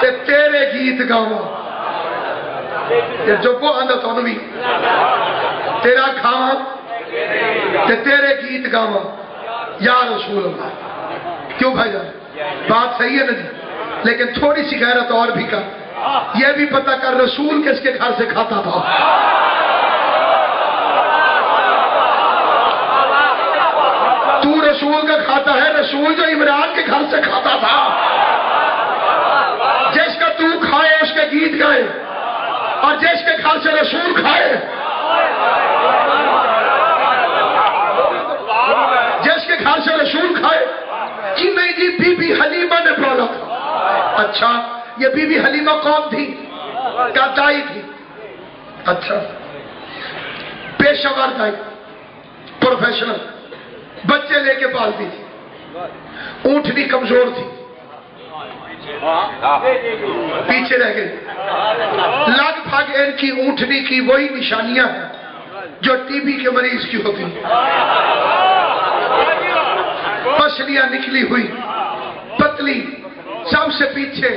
تے تیرے گیت گاواں جو کو آندا تو بھی تیرا کھاواں تے تیرے گیت گاواں یا رسول اللہ. کیوں بھائی جان بات صحیح ہے نا جی, لیکن تھوڑی سی غیرت اور بھی کر, یہ بھی پتہ کر رسول کس کے گھر سے کھاتا تھا. تو رسول کا کھاتا ہے, رسول جو عمران کے گھر سے کھاتا تھا. جس کا تو کھائے اس کے گیت گائے, اور جس کے گھر سے رسول کھائے, جس کے گھر سے رسول کھائے. کہ نہیں جی بی بی حلیمہ نے بولا تھا. اچھا یہ بی بی حلیمہ کون تھی؟ کیا دائی تھی؟ اچھا پیشہ ور دائی, پروفیشنل, بچے لے کے پالتی تھی. اونٹنی کمزور تھی, پیچھے رہ گئی. لگ بھگ ان کی اونٹنی کی وہی نشانیاں ہیں جو ٹی بی کے مریض کی ہوتی ہیں. پسلیاں نکلی ہوئی, پتلی, سب سے پیچھے.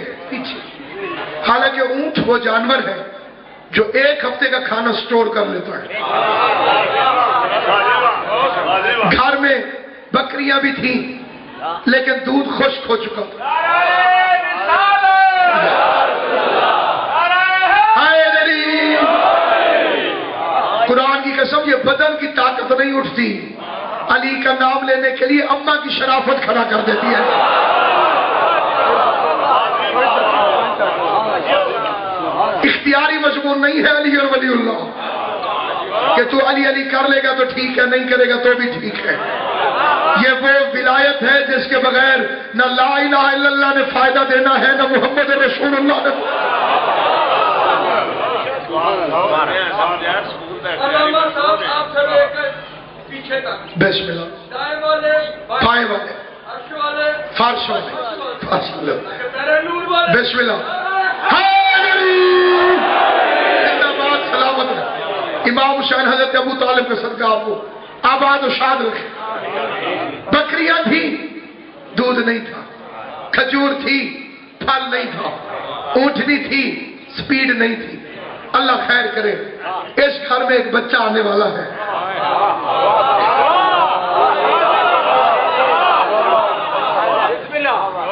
حالانکہ اونٹ وہ جانور ہے جو ایک ہفتے کا کھانا سٹور کر لیتا ہے. گھر میں بکریاں بھی تھیں لیکن دودھ خشک ہو چکا تھا. قرآن کی قسم یہ بدن کی طاقت نہیں اٹھتی, علی کا نام لینے کے لیے اماں کی شرافت کھڑا کر دیتی ہے. اختیاری مضمون نہیں ہے علی اور ولی اللہ کہ تو علی علی کر لے گا تو ٹھیک ہے, نہیں کرے گا تو بھی ٹھیک ہے. یہ وہ ولایت ہے جس کے بغیر نہ لا الہ الا اللہ نے فائدہ دینا ہے, نہ محمد رسول اللہ نے. بسم اللہ, پائے والے, فرش والے, بسم اللہ, سلامت ہے. امام حسین حضرت ابو طالب کے صدقہ آپ کو آباد و شاد رکھے. بکریاں تھی, دودھ نہیں تھا. کھجور تھی, پھل نہیں تھا. اونٹنی تھی, سپیڈ نہیں تھی. اللہ خیر کرے, اس گھر میں ایک بچہ آنے والا ہے.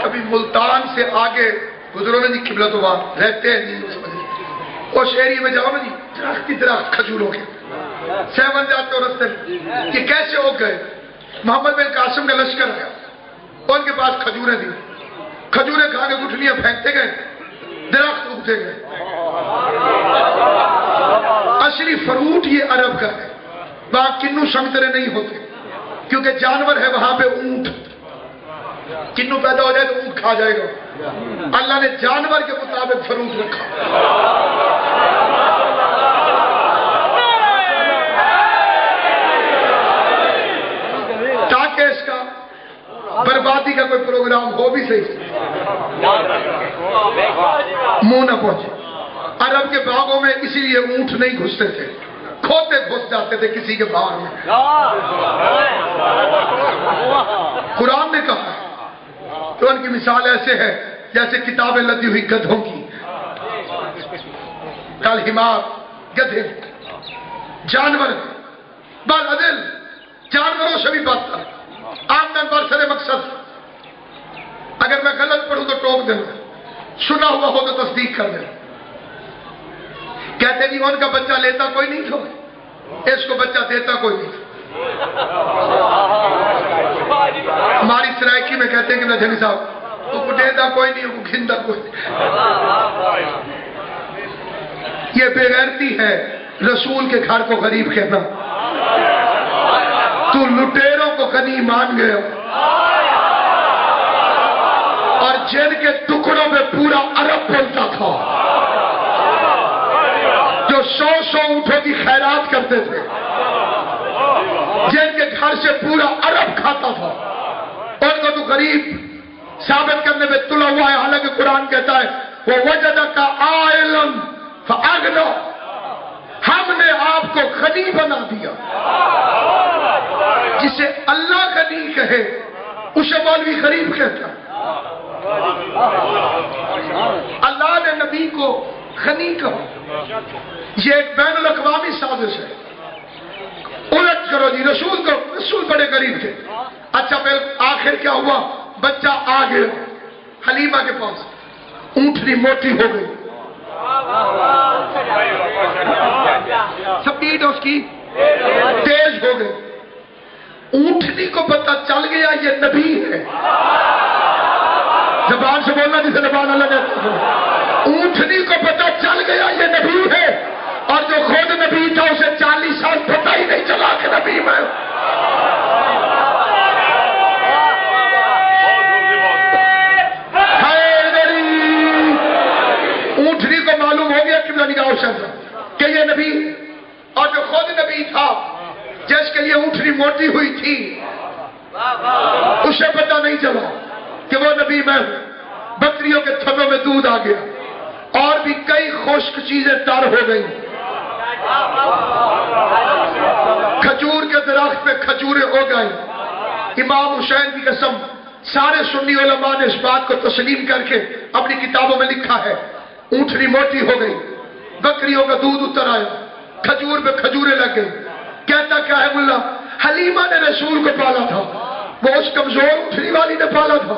کبھی ملتان سے آگے گزرو نا جی, قبلہ تو وہاں رہتے ہیں جی, اس ایریے میں جاؤ نا جی, درخت کی درخت کھجوروں کے سیون جاتے ہو رستے میں. یہ کیسے ہو گئے؟ محمد بن قاسم کا لشکر گیا, ان کے پاس کھجوریں تھیں. کھجوریں کھا کے گٹھلیاں پھینکتے گئے, درخت اگتے گئے. اصلی فروٹ یہ عرب کا ہے. وہاں کنو سنگترے نہیں ہوتے کیونکہ جانور ہے وہاں پہ اونٹ. کنو پیدا ہو جائے تو اونٹ کھا جائے گا. اللہ نے جانور کے مطابق فروٹ رکھا. تاکہ اس کا بربادی کا کوئی پروگرام ہو بھی صحیح منہ نہ پہنچے. عرب کے باغوں میں اسی لیے اونٹ نہیں گھستے تھے, کھوتے گھس جاتے تھے کسی کے باغ میں. قرآن نے کہا تو ان کی مثال ایسے ہے جیسے کتابیں لدی ہوئی گدھوں کی. کل حمار, گدھے, جانور بالعدل, جانوروں سے بھی بدتر. آمدن برسر مقصد. اگر میں غلط پڑھوں تو ٹوک دینا, سنا ہوا ہو تو تصدیق کر دینا. کہتے جی ان کا بچہ لیتا کوئی نہیں تھا, اس کو بچہ دیتا کوئی نہیں تھا. ہماری سرائکی میں کہتے ہیں کہ جھنی صاحب تو کو دیتا کوئی نہیں, کو کھندا کوئی نہیں. یہ بے غیرتی ہے رسول کے گھر کو غریب کہنا. تو لٹیروں کو غنی مان گئے اور جن کے ٹکڑوں میں پورا عرب بولتا تھا, جو 100 اونٹوں کی خیرات کرتے تھے, جن کے گھر سے پورا عرب کھاتا تھا, ان کو تو غریب ثابت کرنے میں تلا ہوا ہے. حالانکہ قرآن کہتا ہے وَوَجَدَكَ عَائِلًا فَأَغْنَى, ہم نے آپ کو غنی بنا دیا. جسے اللہ غنی کہے اسے مولوی غریب کہتا ہے. اللہ نے نبی کو غنی کہا، یہ ایک بین الاقوامی سازش ہے۔ الٹ کرو جی، رسول بڑے غریب تھے۔ اچھا پھر آخر کیا ہوا؟ بچہ آ گیا حلیمہ کے پاس، اونٹنی موٹی ہو گئی، سپیڈ اس کی تیز ہو گئی۔ اونٹنی کو پتہ چل گیا یہ نبی ہے۔ زبان سے بولنا جسے زبان اللہ نے، اونٹنی کو پتہ چل گیا یہ نبی ہے، اور جو خود نبی تھا اسے 40 سال پتہ ہی نہیں چلا کہ نبی میں۔ اونٹنی کو معلوم ہو گیا قبلہ نگاہ سے کہ یہ نبی، اور جو خود نبی تھا جس کے لیے اونٹنی موٹی ہوئی تھی اسے پتہ نہیں چلا کہ وہ نبی میں ہوں۔ بکریوں کے تھنوں میں دودھ آ گیا، اور بھی کئی خشک چیزیں تر ہو گئی۔ کھجور کے درخت پہ کھجوریں ہو گئی۔ امام حسین کی قسم، سارے سنی علماء نے اس بات کو تسلیم کر کے اپنی کتابوں میں لکھا ہے۔ اونٹنی موٹی ہو گئی، بکریوں کا دودھ اتر آیا، کھجور پہ کھجوریں لگ گئی۔ کہتا کیا ہے ملا؟ حلیمہ نے رسول کو پالا تھا، وہ اس کمزور اونٹنی والی نے پالا تھا،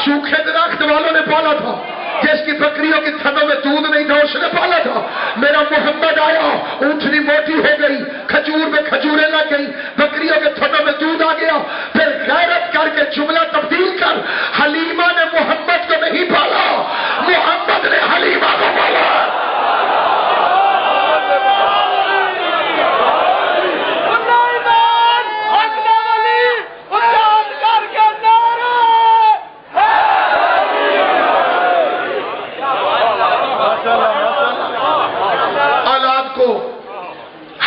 سوکھے درخت والوں نے پالا تھا، جس کی بکریوں کی تھنوں میں دودھ نہیں تھا اس نے پالا تھا۔ میرا محمد آیا، اونٹنی موٹی ہو گئی، کھجور میں کھجوریں لگ گئی، بکریوں کے تھنوں میں دودھ آ گیا۔ پھر غیرت کر کے جملہ تبدیل کر، حلیمہ نے محمد کو نہیں پالا، محمد نے حلیمہ کو پالا۔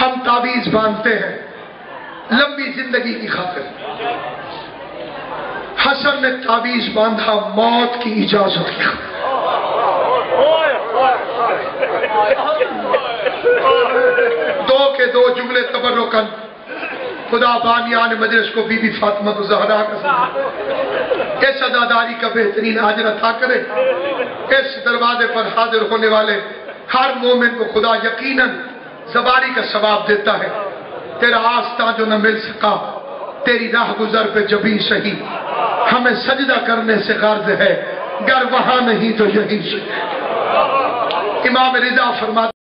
ہم تعویذ باندھتے ہیں لمبی زندگی کی خاطر۔ حسن نے تعویذ باندھا موت کی اجازت کی خاطر۔ دو کے دو جملے تبرکن، خدا بانیان مجلس کو بی بی فاطمہ الزہرا کا اس عزاداری کا بہترین اجر عطا کرے۔ اس دروازے پر حاضر ہونے والے ہر مومن کو خدا یقیناً سواری کا ثواب دیتا ہے۔ تیرا آستان جو نہ مل سکا، تیری راہ گزر پہ جبھی سہی، ہمیں سجدہ کرنے سے غرض ہے، گر وہاں نہیں تو یہی سے۔ امام رضا فرماتے